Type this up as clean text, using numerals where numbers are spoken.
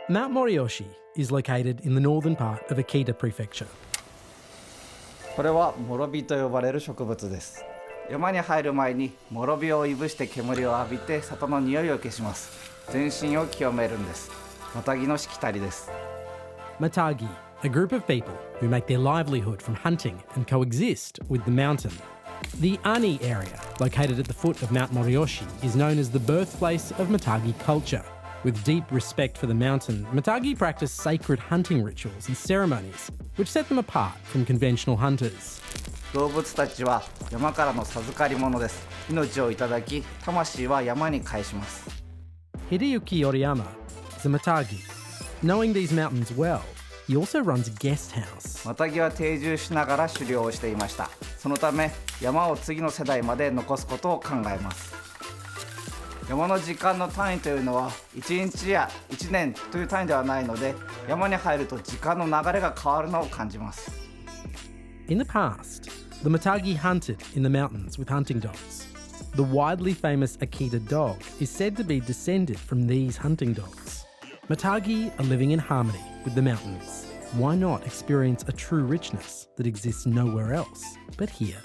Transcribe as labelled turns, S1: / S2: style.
S1: Mount Moriyoshi is located in the northern part of Akita Prefecture.
S2: これはもろびと呼ばれる植物です。山に入る前にもろびをいぶして煙を浴びて里の匂いを消します。全身を清めるんです。マタギのしきたりです。
S1: Matagi, a group of people who make their livelihood from hunting and coexist with the mountain. The Ani area, located at the foot of Mount Moriyoshi, is known as the birthplace of Matagi culture. With deep respect for the mountain, Matagi practice sacred hunting rituals and ceremonies, which set them apart from conventional hunters.
S2: 動物たちは山からの授かり物です。命をいただき、魂は山に返します。
S1: Hideyuki Yoriyama is a Matagi. Knowing these mountains well, he also runs a guest house.
S2: マタギは定住しながら狩猟をしていました。そのため山を次の世代まで残すことを考えます。山の時間の単位というのは1日や1年という単位ではないので、山に入ると時間の流れが変わるのを感じます。
S1: In the past, the Matagi hunted in the mountains with hunting dogs. The widely famous Akita dog is said to be descended from these hunting dogs. Matagi are living in harmony with the mountains. Why not experience a true richness that exists nowhere else but here?